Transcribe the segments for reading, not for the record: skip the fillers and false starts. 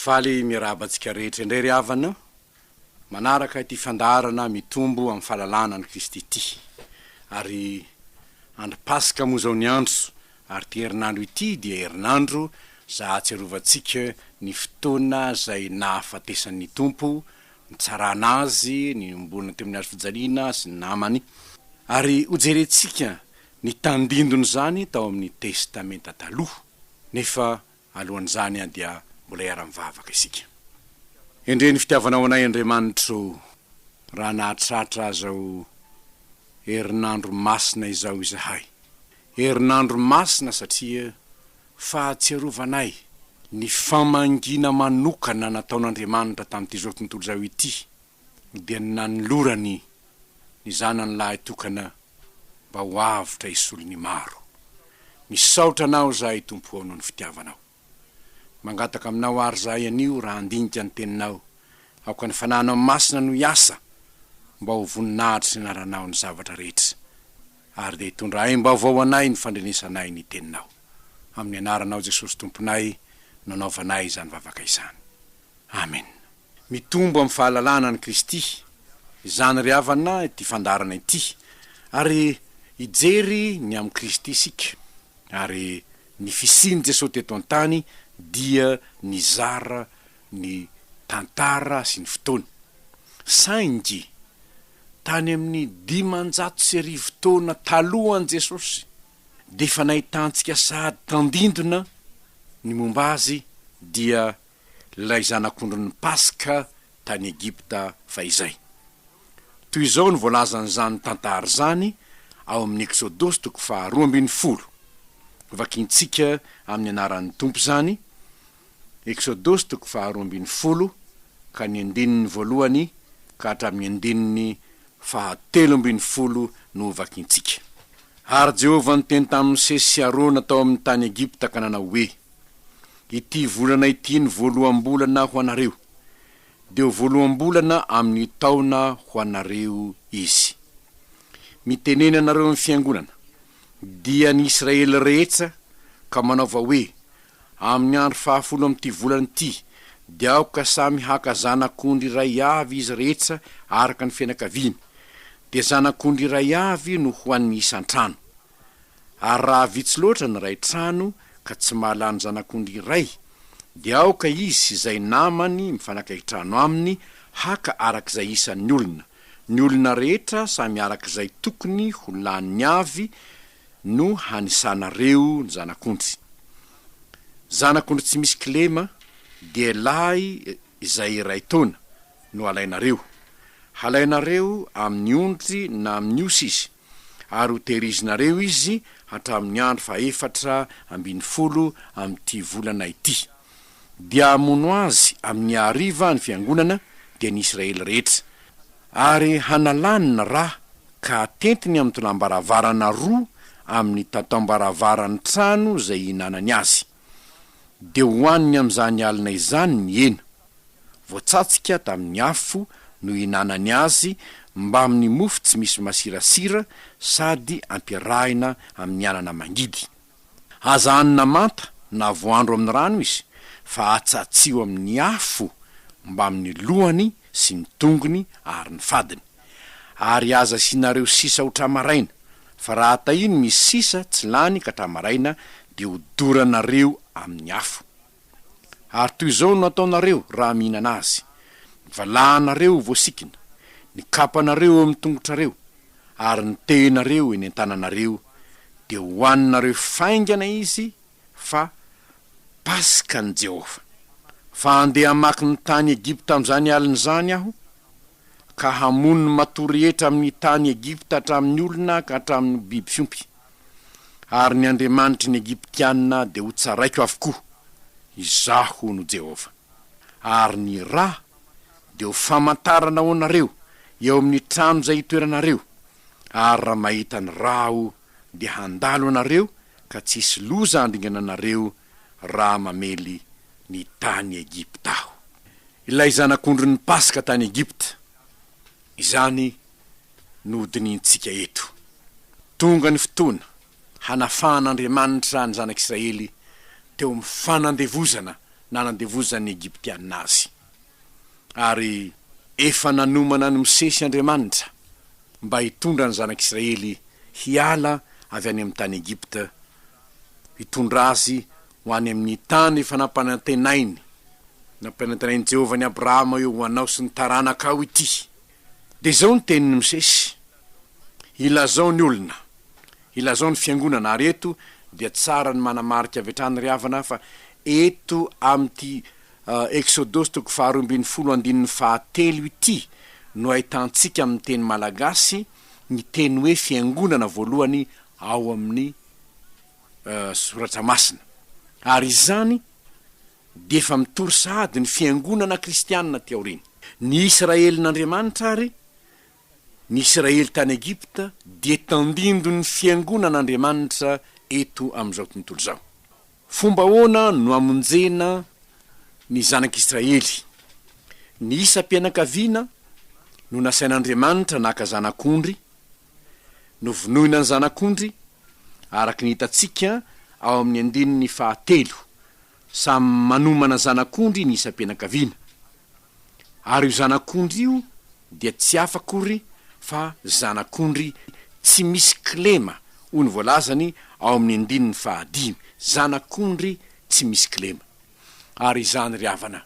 Faly mirabantsika rehetra indray ry havana manaraka ity fandarana mitombo amin'ny fahalalana ny Kristy ity. Ary andro Paska moa zao ny andro, ary ty herinandro ity dia herinandro za atsiarovantsika ny fotoana zay nahafatesan'ny Tompo nitsarana azy ny ombolona teo amin'ny hazo fijaliana sy ny namany. Ary hojerentsika ny tandindony zany tao amin'ny testamenta taloha, nefa alohan'izany dia mbola iara-mivavaka isika. Endre ny fitiavanao anay Andriamanitro, raha nahatratra zao herinandro masina izao izahay. Herinandro masina satria fahatsiarovanay ny famangina manokana nataon'Andriamanitra tamin'ity zao tontolo zao ity, dia nanolorany ny zanany lahy tokana mba ho avitra isolony maro. Misaotra anao zahay Tompo noho ny fitiavanao. Mangataka aminao ary zahay anio raha andinika ny teninao, aoka ny fananao masina no iasa mba ho voninahitra sy naranao ny zavatra rehetra, ary dia hitondra aim-baovao anay ny fandrenesanay ny teninao. Amin'ny anaranao Jesosy Tomponay nanaovanay izany vavaka izany. Amen. Mitombo amin'ny fahalalana ny Kristy, izany ry havana ity fandarana ity, ary ijery ny amin'ny Kristy isika, ary ny fisiany Jesosy teto an-tany dia nizara ny tantara sy ny fotoana. Saingy tany amin'ny 500 taona talohan Jesosy dia efa nahitantsika sahady tandindona ny momba azy, dia ilay Zanak'Ondrin'ny Paska tany Egypta faizay. Toy izao ny voalazan'izany tantara zany ao amin'ny Exodosy 12. Vakintsika amin'ny anaran'ny Tompo zany, Exodosy 12 ka ny 1 ka hatramin'ny 7 no vakintsika. Ary Jehovah niteny tamin'ny Mose sy Arona tao amin'ny tany Egypta ka nanao hoe: ity volana ity ny voalohambolana ho anareo, dia ho voalohambolana amin'ny taona ho anareo izy. Mitenena anareo amin'ny fiangonana dia ny Israely rehetra ka manaova hoe: amin'ny andro 10 amin'ity volana ity dia aoka samy haka zanak'ondry iray avy izy rehetra araka ny fianakaviany, dia zanak'ondry iray avy no ho an'ny isan-trano. Ary raha vitsy loatra ny ray trano ka tsy mahalany zanak'ondry iray, dia aoka izy izay namany mifanakaiky trano aminy haka arak'izay isan'ny olona. Ny olona rehetra samy arak'izay tokony ho lany avy no hanisanareo ny zanak'ondry. Zanak'ondry tsy misy kilema dia lahy izay iray taona no alainareo. Halainareo amin'ny ondry na amin'ny osy izy, ary ho tehirizinareo izy hatramin'ny andro 410 amin'ity volana ity. Dia amono azy amin'ny hariva ny fiangonana dia ny Israely rehetra, ary hanalanina raha ka atentiny amin'ny tolam-baravarana 2 amin'ny tatam-baravarany trano zay hinanany azy. Dia hoaniny amin'izany alina izany ny hena voatsatsika tamin'ny afo no hinanany azy, mba amin'ny mofo tsy misy masirasira sady ampiarahina amin'ny anana mangidy. Aza hanina manta na voandro amin'ny rano izy, fa atsatsio amin'ny afo mba amin'ny lohany sy ny tongony ary ny fadiny. Ary aza sinareo sisa ho tramaraina, fa raha tahiny misy sisa tsy lany ka tramaraina dia hodoranareo amin'ny afo. Ary toy izao no ataonareo raha mihinana azy: valahanareo voasikina, ny kapanareo amin'ny tongotrareo, ary ny tehinareo eny an-tananareo, dia hoaninareo faingana izy fa Paska ny Jehovah. Fa andeha hamaky ny tany Egypta amin'izany alina izany aho, ka hamono ny matory rehetra amin'ny tany Egypta hatramin'ny olona ka hatramin'ny biby fiompy. Ary ny Andriamanitry ny Egyptianina dia ho tsaraiko avokoa, izaho no Jehovah. Ary ny ra dia ho famantarana ho anareo eo amin'ny trano zay hitoeranareo, ary raha mahita ny ra ho dia handalo anareo ka tsisy loza handingana anareo raha mamely ny tany Egypta aho. Ilay Zanak'Ondrin'ny Paska tany Egypta, izany no diniantsika eto. Tonga ny fotoana hanafahan'Andriamanitra ny zanak'Israely teo amin'ny fanandevozana nanandevozany Egyptianina azy. Ary efa nanomana ny misesy Andriamanitra mba hitondra ny zanak'Israely hiala avy any amin'ny tany Egypta, hitondra azy ho any amin'ny tany efa nampanantenainy Jehovah ny Abrahama eo ho anao sy ny taranaka ao ity. De zao ny teniny misesy, ilazao ny olona, ilazao ny fiangonana. Ary eto dia tsara ny manamarika avy hatrany ry havana fa eto amty Exodus 2:7 ity no ahitantsika amin'ny teny malagasy ny teny hoe fiangonana voalohany ao amin'ny soratra masina. Ary izany de efa mitory sahady ny fiangonana kristianina ty aoriny. Ny Israelin'Andriamanitra ary ny Israely tany Egypta de tandindo ny fiangonan'Andriamanitra eto am'izao tontolo zao. Fomba hoana no amonjena ny zanak'Israely? Ny isam-pianakaviana no nasain'Andriamanitra naka Zanak'Ondry, no vonoina ny Zanak'Ondry araky ny hitatsika ao amin'ny 9:7. Samy manomana Zanak'Ondry ny isam-pianakaviana. Ary io Zanak'Ondry io dia tsy afakory fa Zanak'Ondry tsy misy klema, hoy ny voalazany ao amin'ny 9:5. Zanak'Ondry tsy misy klema. Ary izany ry havana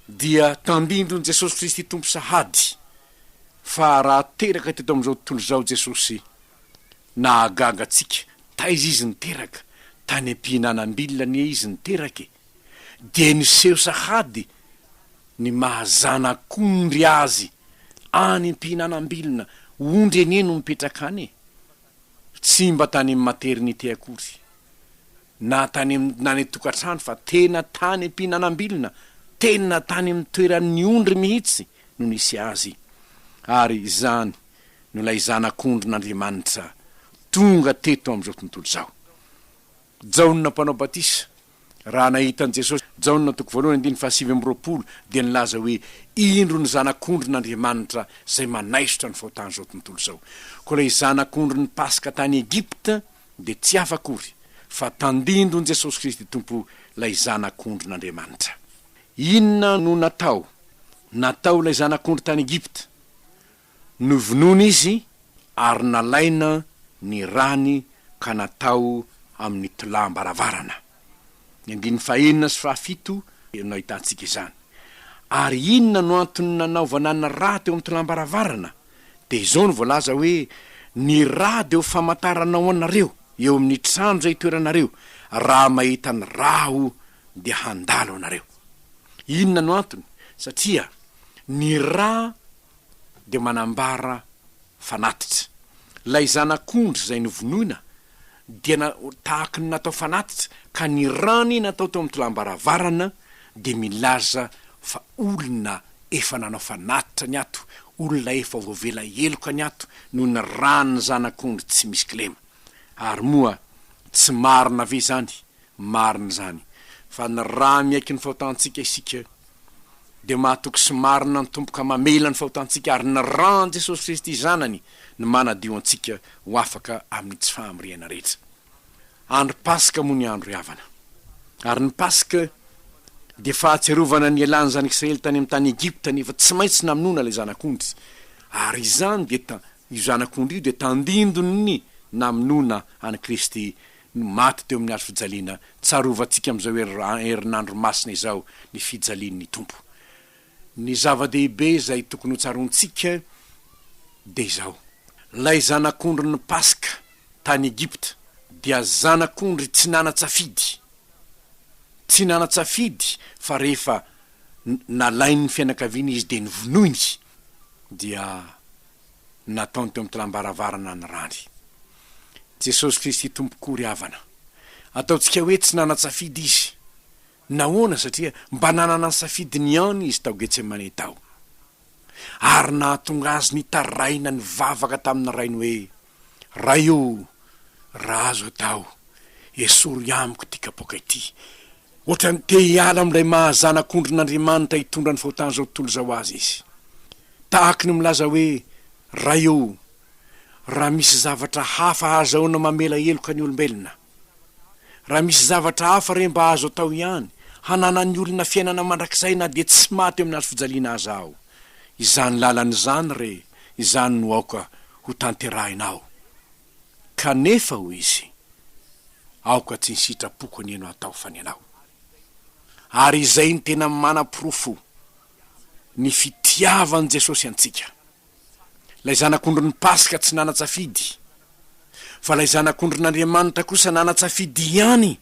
dia tandindon' Jesosy Kristy tompo sahady fa raha teraka teto am'izao tontolo zao Jesosy nahagaga atsika, taiza izy niteraka, tany am-pihinanam-bilona izy niterake, de niseho sahady ny mahazanak'Ondry azy any am-pihinanam-bilona, ondry eny no mipetraka any, tsy mba tany amin'ny maternité akory na tany nany tokatrano fa tena tany am-pihinanam-bilona, tena tany amin'ny toeran'ny ondry mihitsy no nisy azy. Ary izany no lay Zanak'Ondrin'Andriamanitra tonga teto am'izao tontolo zao. Jaonina mpanao batisa raha nahitan' Jesosy, Jaonina 1:7 dia nilaza hoe indro ny Zanak'Ondrin'Andriamanitra zay manaisotra ny faotany zao tontolo zao. Ko lay Zanak'Ondrin'ny Paska tany Egypta de tsy afakory fa tandindon' Jesosy Kristy tompo lay Zanak'Ondrin'Andriamanitra. Inona no natao lay Zanak'Ondry tany Egypta? Novonoina izy ary nalaina ny rany ka natao amin'ny tolambaravarana. 9:7 no ahitantsika izany. Ary inona no antony nanaovana ny raha teo amin'ny tolambaravarana? De izao no voalaza hoe ny raha de ho famataranao anareo eo amin'ny trano zay toeranareo, raha mahita ny raho de handalo anareo. Inona no antony? Satria ny raha de manambara fanatitra. Lay Zanak'Ondry zay novonoina dia tahaky ny natao fanatitra, ka ny rany natao teo amin'ny tolambaravarana de milaza fa olona efa nanao fanatitra ny ato, olona efa voavela eloka ny ato no ny rany Zanak'Ondry tsy misy klema. Ary moa tsy marina ve zany? Marina zany. Fa ny raha miaiky ny fahotantsika isika de mahatoky sy marina ny tompoka mamela ny fahotantsika, ary ny rany Jesosy Kristy zanany ny manadio antsika ho afaka amin'ny tsy fahamriana rehetra. Andro Paska moa ny andro havana. Ary ny Paska de fahatserovana ny elan'ny zanak'Israely tany amin'ny tany Egypta, nefa tsy maintsy namonona lay Zanak'Ondry. Ary izany de io Zanak'Ondry io de tandindony namonona any Kristy maty teo amin'ny hazo fijaliana, tsarovantsika am'izao herinandro masina izao ny fijalian'ny tompo. Ny zava-dehibe zay tokony ho tsarontsika de izao: lay Zanak'Ondry ny Paska tany Egypta dia Zanak'Ondry tsy nana-tsafidy, tsy nana-tsafidy, fa rehefa nalain'ny fianakaviana izy de nivonoiny dia nataony teo amin'ny tolambaravarana ny rany. Jesosy Kristy tompokory havana, ataotsika hoe tsy nana-tsafidy izy. Nahoana? Satria mba nanana ny safidiny ihany izy tao Getsemane tao, ary nahatonga azy nitaraina ny vavaka tamin'ny rainy hoe: raio, raha azo atao, esory amiko ty kapoka ity. Ohatra ny te hiala am'ilay Zanak'Ondrin'Andriamanitra hitondra ny fahotany zao tontolo zao azy izy. Tahaky ny milaza hoe: raio, raha misy zavatra hafa azahoana mamela eloka ny olombelona, raha misy zavatra hafa re mba azo atao ihany hanana ny olona fiainana mandrakizay na dia tsy maty amin'ny azo fijaliana azy aho. Izany lalan'izany re, izany no aoka ho tanterahinao. Kanefa ho izy, aoka tsy ny sitrapoko ny eno atao fanenao. Ary izay ny tena manam-porofo ny fitiavan' Jesosy antsika. Lay zanak'ondrin'ny Paska tsy nanatsafidy, fa lay zanak'ondrin'Andriamanitra kosa nanatsafidy ihany,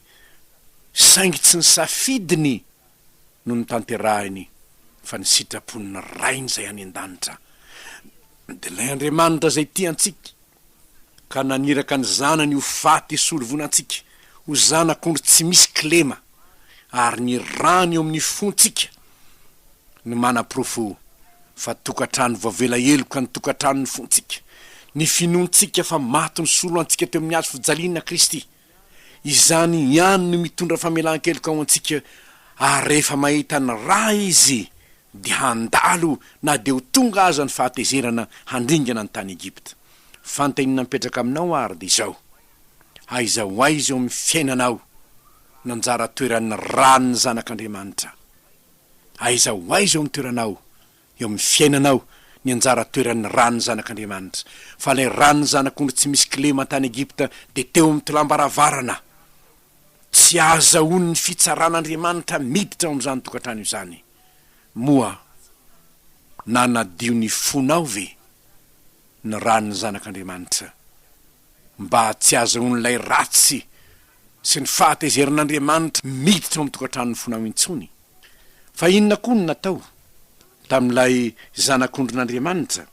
saingy tsy ny safidiny no ny tanterahiny, fa ny sitrapon'ny rainy zay any an-danitra. De lay Andriamanitra zay tia antsika, ka naniraka ny zanany ho faty solovonantsika, ho zanak'ondry tsy misy klema, ary ny rany eo amin'ny fontsika ny manam-porofo fa tokatrano vavela eloka ny tokatrano ny fontsika, ny finontsika fa maty ny solo antsika teo amin'ny azo fijaliana Kristy. Izany ihany no mitondra famelan-keloka ao antsika, ary rehefa mahita ny raha izy dia handalo na dia ho tonga aza ny fahatezerana handringana ny tany Egypta. Fantainina mipetraka aminao ary dia izao, aiza ho aiza eo amin'ny fiainanao nanjara toeran'ny ran'ny zanak'Andriamanitra. Aiza ho aiza eo amin'ny toeranao, eo amin'ny fiainanao ny anjara toeran'ny ran'ny zanak'Andriamanitra. Fa lay ran'ny zanak'ondry tsy misy klema tany Egypta dia teo amin'ny tolam-baravarana. Tsy azahoany ny fitsaran'Andriamanitra miditra ao amin'izany tokantrano izany. Moa nanadio ny fonao ve ny ran'ny zanak'Andriamanitra, mba tsy azahoany lay ratsy sy ny fahatezerin'Andriamanitra miditra ao amin'ny tokantrano ny fonao intsony. Fa inona koa ny natao tamin'ilay zanak'ondrin'Andriamanitra?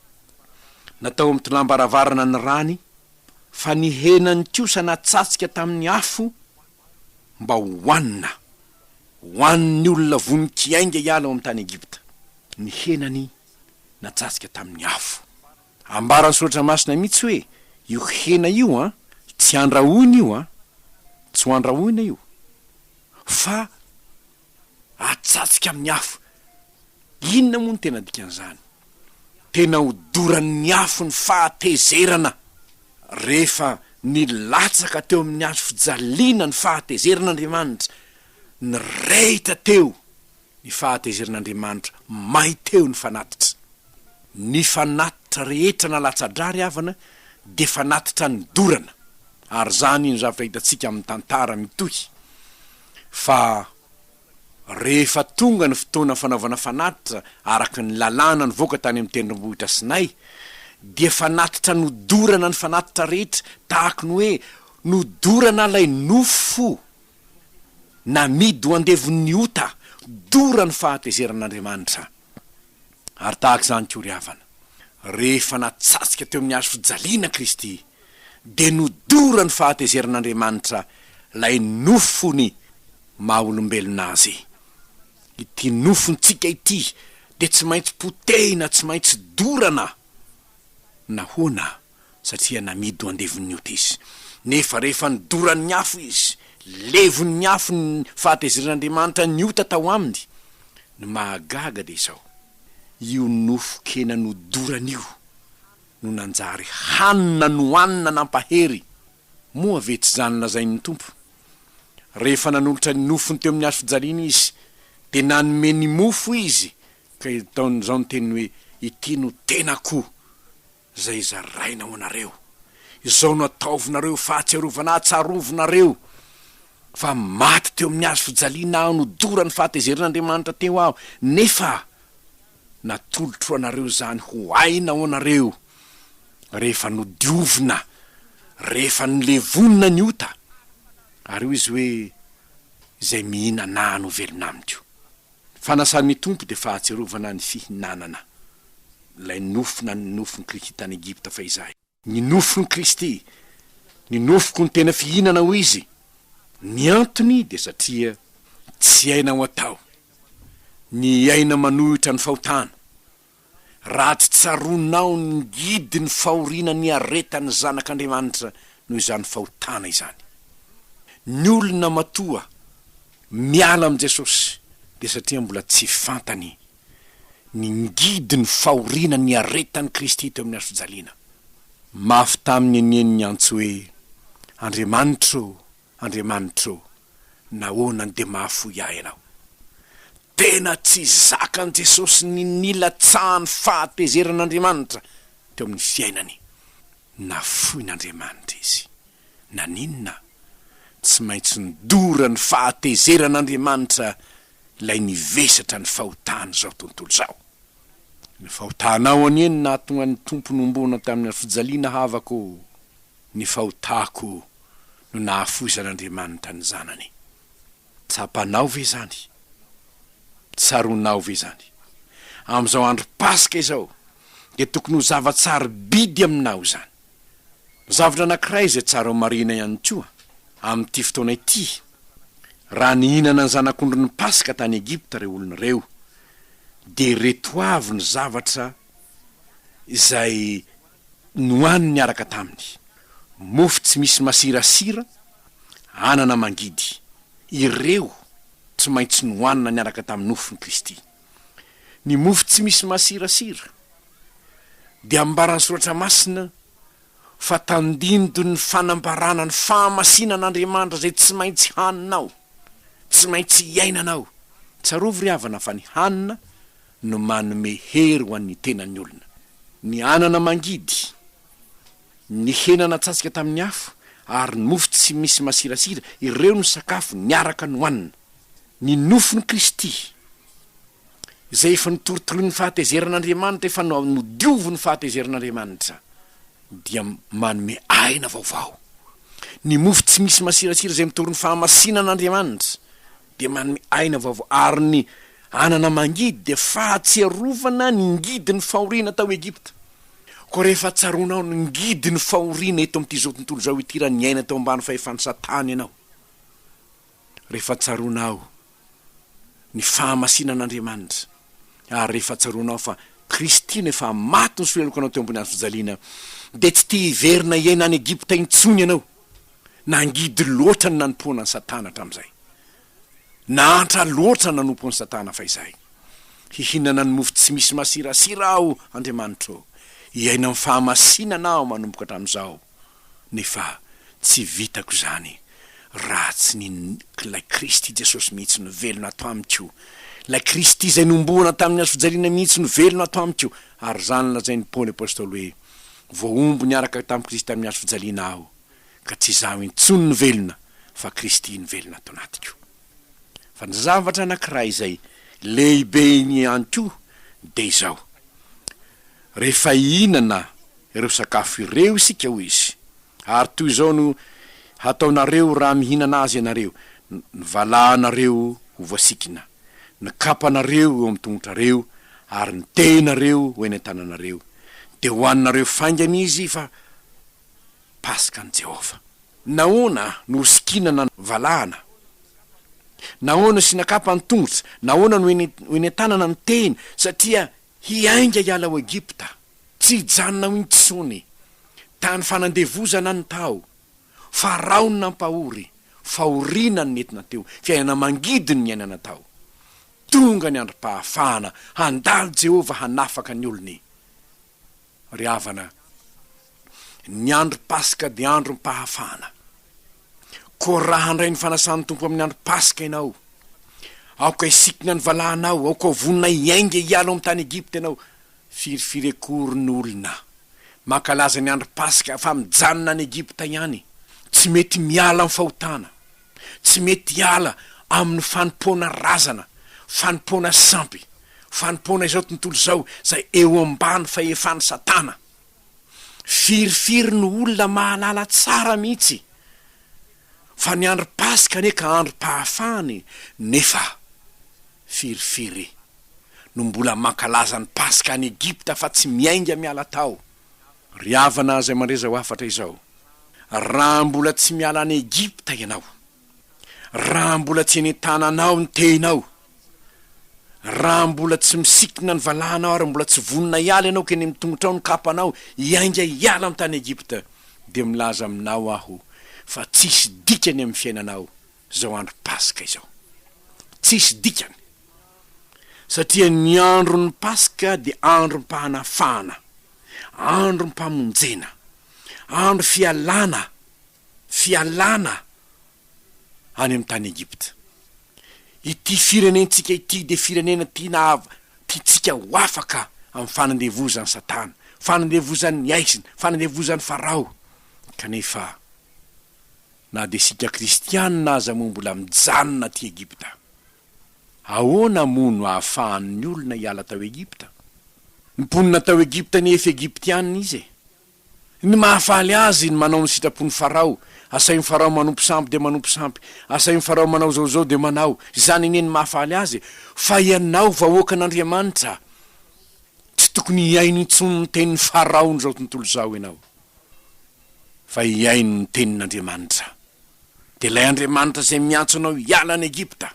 Natao amin'ny tolam-baravarana ny rany, fa ny henany kosa natsatsika tamin'ny afo mba hohaniny olona vonin-kiainga hiala ao amin'ny tany Egypta. Ny henany natsatsika tamin'ny afo. Ambarany soratra masina mihitsy hoe io hena io tsy andrahoina io tsy ho andrahoina io, fa atsatsika amin'ny afo. Inona moa ny tena dikan'izany? Tena hodoran'ny afo ny fahatezerana rehefa nilatsaka teo amin'ny azo fijaliana ny fahatezerin'Andriamanitra, ny rehitra teo ny fahatezerin'Andriamanitra, may teo ny fanatitra. Ny fanatitra rehetra na latsadrary avana de fanatitra ny dorana, ary zany ny zavatra hitantsika amin'ny tantara mitohy. Fa rehefa tonga ny fotoana fanaovana fanatitra araka ny lalàna ny voaka tany amin'ny tendrombohitra Sinay, dia fanatitra nodorana ny fanatitra rehetra, tahaka ny hoe nodorana lay nofo namidy ho andevon'ny ota, dora ny fahatezerin'Andriamanitra. Ary tahaka izany koa ry havana, rehefa natsatsika teo amin'ny azo fijaliana Kristy, de nodora ny fahatezerin'Andriamanitra lay nofony maha-olombelona azy. Ity nofontsika ity de tsy maintsy potehina, tsy maintsy dorana. Nahoana? Satria namidy ho andevon'ny ota izy. Nefa rehefa nidoran'ny afo izy, levon'ny afo ny fahatezerin'Andriamanitra ny ota tao aminy, ny mahagaga de izao, io nofo-kena nodorana io no nanjary hanina no hanina nampahery. Moa ve tsy zany lazain'ny Tompo? Rehefa nanolotra ny nofony teo amin'ny azo fijaliana izy, de nanome ny mofo izy, ka taon'izao ny teny hoe ity no tenako zay zaraina ho anareo, izao no ataovinareo fahatsiarovana, tsarovinareo. Fa maty teo amin'ny azo fijaliana aho, nodora ny fahatezerin'Andriamanitra teo aho, nefa natolotro anareo zany ho aina ho anareo rehefa nodiovina, rehefa nilevonina ny ota. Ary io izy hoe izay mihinana no velona amiko. Fanasan'ny Tompo de fahatsiarovana ny fihinanana lay nofona ny nofony Kristy tany Egypta fa izay. Ny nofony Kristy, ny nofoko ny tena fihinana ho izy. Ny antony de satria tsy aina ho atao ny aina manohitra ny fahotana. Raha tsy tsaronao ny gidy ny fahorina ny aretan'ny zanak'Andriamanitra noho izany fahotana izany. Ny olona matoa miala am' Jesosy de satria mbola tsy fantany ny ngidy ny fahorina ny aretan'ny Kristy teo amin'ny azo fijaliana. Mafy tamin'ny enieniny antso hoe Andriamanitro, Andriamanitro, nahoana de mahafoy ahy ianao. tena tsy zakan' Jesosy ny nilatsahany fahatezeran'Andriamanitra teo amin'ny fiainany. Nafoin'Andriamanitra izy. Naninona? Tsy maintsy nidora ny fahatezeran'Andriamanitra ilay nivesatra ny fahotany zao tontolo zao. Ny fahotanao anieny nahatonga ny tomponombona tamin'ny fijaliana havako. Ny fahotako no nahafoizan'Andriamanitra ny zanany. Tsapanao ve zany? Tsaronao ve zany? Am'izao andro Paska izao dia tokony ho zavatsary bidy aminao zany. Zavatra anankiray izay tsara ho marina ihany koa amin'ity fotoana ity. Raha nihinana ny Zanak'Ondrin'ny Paska tany Egipta ireo olona ireo, dia reto avy ny zavatra izay nohaniny niaraka taminy: mofo tsy misy masirasira, anana mangidy. Ireo tsy maintsy nohanina niaraka tamin'ny nofony Kristy. Ny mofo tsy misy masirasira dia ambarany soratra masina fa tandindo ny fanambarana ny fahamasinan'Andriamanitra zay tsy maintsy haninao, tsy maintsy iainanao. Tsarovy ry havana fa ny hanina no manome hery ho an'ny tenan'ny olona. Ny anana mangidy, ny hena natsatsika tamin'ny afo, ary ny mofo tsy misy masirasira, ireo ny sakafo niaraka nohanina. Ny nofony Kristy zay efa nitorotoroy ny fahatezeran'Andriamanitra, efa nodiovo ny fahatezeran'Andriamanitra, dia manome aina vaovao. Ny mofo tsy misy masirasira zay mitory ny fahamasinan'Andriamanitra dia manome aina vaovao. Ary ny anana mangidy dia fahatsiarovana ny ngidy ny fahoriana tao Egipta. Ko rehefa tsaronao ny ngidy ny fahoriana eto amin'ity zao tontolo zao ity, raha ny aina tao ambany fahefany Satana ianao, rehefa tsaronao ny fahamasinan'Andriamanitra, ary rehefa tsaronao fa Kristy efa maty ny soleloko anao teo ambony hazo fijaliana, dia tsy tia hiverina iaina any Egipta intsony ianao. Nangidy loatra ny nanompoana ny Satana hatramin'izay. Nahantra loatra ny nanompoan'ny Satana fa izay. Hihinana ny mofo tsy misy masirasira aho, Andriamanitra, iaina amin'ny fahamasinana aho manomboka hatramin'izao. Nefa tsy vitako zany raha tsy lay Kristy Jesosy mihitsy no velona ato amiko. Lay Kristy izay nomboana tamin'ny hazo fijaliana mihitsy no velona ato amiko. Ary zany lazain'ny Paoly apôstôly hoe: voaombo niaraka tamin'ny Kristy tamin'ny hazo fijaliana aho, ka tsy zaho intsony ny velona fa Kristy ny velona ato anatiko. Fa ny zavatra anankiray izay lehibe ny anto dia izao: rehefa hihinana ireo sakafo ireo isika hoy izy, ary toy izao no hataonareo raha mihinana azy ianareo: ny valahanareo ho voasikina, ny kapanareo eo amin'ny tongotrareo, ary ny tenareo ho eny an-tananareo. Dia hoaninareo faingana izy fa Paska ny Jehova. Nahoana no sikinana valahana? Nahoana sinakapa ny tongotra? Nahoana no eny an-tanana ny teny? Satria hiainga hiala ao Egipta, tsy hijanona ho intsony. Tany fanandevozana ny tao, faraony nampahory, fahoriana ny nentina teo, fiainana mangidy ny iainana tao. Tonga ny androm-pahafahana, handalo Jehova hanafaka ny olony. Ry havana, ny andro Paska dia andro mpahafahana. Ko raha handray ny fanasan'ny tompo amin'ny andro Paska ianao, aoka isikina ny valahanao, aoka vonina iainga hiala amin'ny tany Egipta ianao, firifiry akory ny olona mankalaza ny andro Paska fa mijanona ny Egipta ihany, tsy mety miala amin'ny fahotana, tsy mety hiala amin'ny fanompoana razana, fanompoana sampy, fanompoana izao tontolo zao zay eo ambany fahefany Satana. Firifiry ny olona mahalala tsara mihitsy fa ny andro Paska neka andro pahafahany, nefa firifiry no mbola mankalaza ny Paska any Egipta fa tsy miainga miala tao. Ry havana zay mandreza ho afatra izao: raha mbola tsy miala any Egipta ianao, raha mbola tsy eny an-tananao ny tenao, raha mbola tsy misikina ny valahanao, ary mbola tsy vonina hiala ianao keny mitongotrao ny kapanao hiainga hiala amin'ny tany Egipta, dia milaza aminao aho fa tsisy dikany amin'ny fiainanao zao andro Paska izao. Tsisy dikany. Satria ny andron'ny Paska dia andro mpahanafahana, andro mpamonjena, andro fialana any amin'ny tany Egipta. ity firenentsika ity de firenena tiana tiatsika ho afaka amin'ny fanandevozan'ny satana, fanandevozan'ny aisiny, fanandevozan'ny farao. Kanefa na de sika kristianina aza moa mbola mijanona ty Egipta. Ahoana mono ahafahan'ny olona hiala tao Egipta? Mponina tao Egipta nefa Egyptianina izy. Ny mahafaly azy ny manao ny sitrapon'ny farao. Asain'ny farao manompo sampy de manompo sampy, asain'ny farao manao zao de manao. Zany ine ny mahafaly azy. Fa ianao vahoakan'Andriamanitra, tsy tokony hiaino intsony ny tenin'ny farao n'izao tontolo zao ianao, fa hiaino ny tenin'Andriamanitra. De lay Andriamanitra zay miantso anao hiala ny Egipta,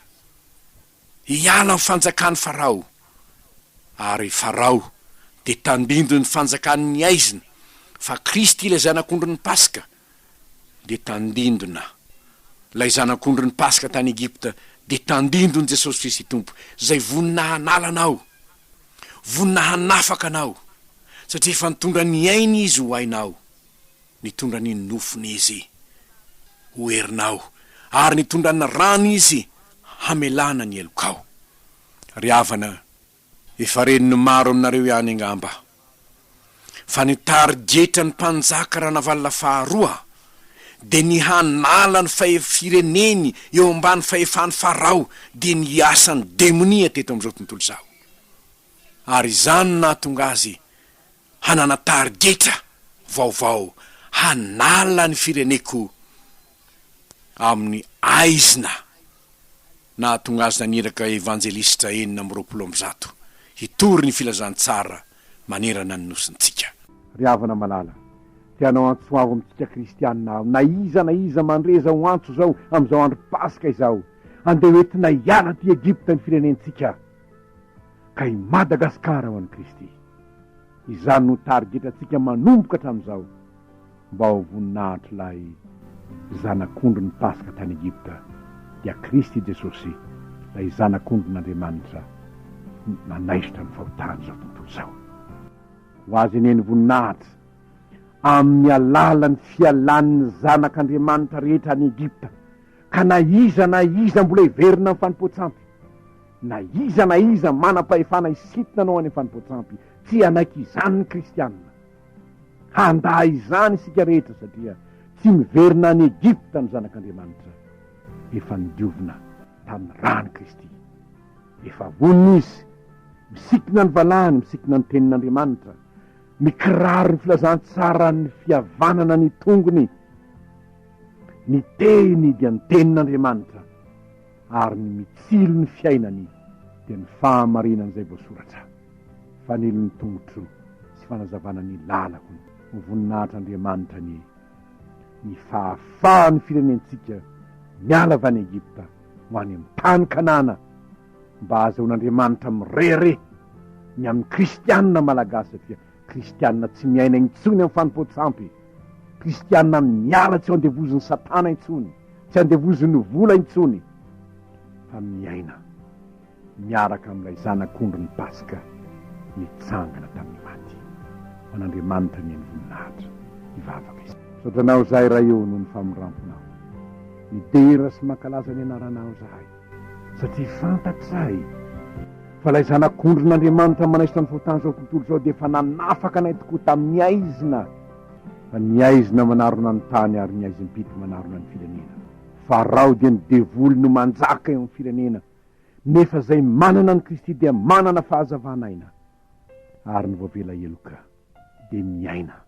hiala ny fanjakan'ny farao. Ary farao de tandindo ny fanjakan'ny aiziny, fa Kristy ilay zanak'ondrin'ny Paska de tandindona. Lay zanak'ondrin'ny Paska tany Egipta de tandindony Jesosy Kristy Tompo, zay vonina hanalanao, vonina hanafaka anao, satria fa nitondra ny ainy izy ho ainao, nitondra ny nofony izy ho herinao, ary nitondra ny rano izy hamelana ny elokao. Ry havana, efa reniny maro aminareo ihany angamba, fa ny tarigetra ny mpanjaka raha navalina faharoa de ny hanala ny fireneny eo ambany fahefany farao de ny asany demonia teto am'izao tontolo zao. Ary zany nahatonga azy hanana tarigetra vaovao, hanala ny fireneko amin'ny aizina. Nahatonga azy naniraka evanjelistra 420 hitory ny filazantsara manerana ny nosintsika. Ry havana malala, tianao antsoavo amintsika kristianina, na iza mandreza ho antso zao am'izao andro Paska izao, andeha hoentina hiala ty Egipta ny firenentsika, ka i Madagasikara ho an'i Kristy. Izany no tarigetratsika manomboka hatramin'izao, mba ho voninahitra lay zanak'ondrin'ny Paska tany Egipta, dia Kristy Jesosy, lay zanak'ondrin'Andriamanitra nanaisitra ny fahotany zao tontolo zao. Ho azy eneny voninahitra amin'ny alalan'ny fialan'ny zanak'Andriamanitra rehetra any Egipta, ka na iza mbola hiverina amin'ny fanipoatsampy, na iza manam-pahefana isitina anao any amin'ny fanipoatsampy, tsy anaiky izany ny kristianina. Handaa izany isika rehetra, satria tsy miverina any Egipta ny zanak'Andriamanitra, efa nidiovina tamin'ny rany Kristy, efa vonina izy misikina ny valahany, misikina ny tenin'Andriamanitra, mikiraro ny filazantsara ny fihavanana ny tongony, ny teny dia ny tenin'Andriamanitra, ary ny mitsilo ny fiainany dia ny fahamarinany zay voasoratra. Fanilo ny tongotro sy fanazavana ny lalako, ho voninahitra Andriamanitra ny fahafahany firenentsika miala avy any Egipta ho any amin'ny tany Kanana, mba azahoan'Andriamanitra mirere ny amin'ny kristianina malagasy, satria kristianina tsy miaina intsony amin'ny fanipoatsampy, kristianina miala tsy andevozon'ny satana intsony, tsy andevozon'ny vola intsony, fa miaina miaraka amin'ilay zanak'ondrin'ny Paska mitsangana tamin'ny maty. An'Andriamanitra ny voninahitra hivavaka izy. Sotranao zahay raha eo noho ny famoramponao, midera sy mankalaza ny anaranao zahay, satria fantatray fa lay zanak'ondrin'Andriamanitra manaisitra ny fahotany zao tontolo zao de efa nanafaka anay tokoa tamin'ny aizina, fa ny aizina manarona ny tany ary ny aizim-pity manarona ny firenena. Farao dia ny devoly no manjaka eo amin'ny firenena, nefa zay manana ny Kristy dia manana fahazavanaina, ary ny voavela eloka dia miaina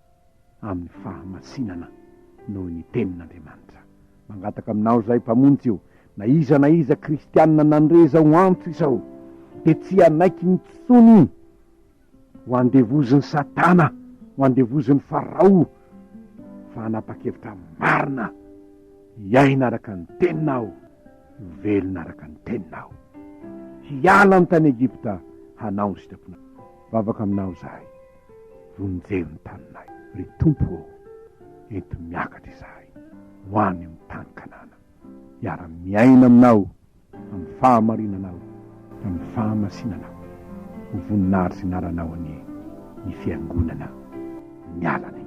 amin'ny fahamasinana noho ny tenin'Andriamanitra. Mangataka aminao zay mpamonjy io, na iza kristianina nandreza ho antso izao, de tsy anaiky nitsony ho andevozon'ny satana, ho andevozon'ny farao, fa hanapa-kevitra marina, hiaina araka ny teninao, velona araka ny teninao, hiala amin'ny tany Egipta hanao ny sitrapona. Vavaka aminao zahay, vonjeo ny taninay, ry tompo ento miakatra izahay ho any amin'ny tany Kanana, hiara miaina aminao amin'ny fahamarinanao, amin'ny fahamasinanao, ho voninahitra sy naranao ny fiangonana mialana.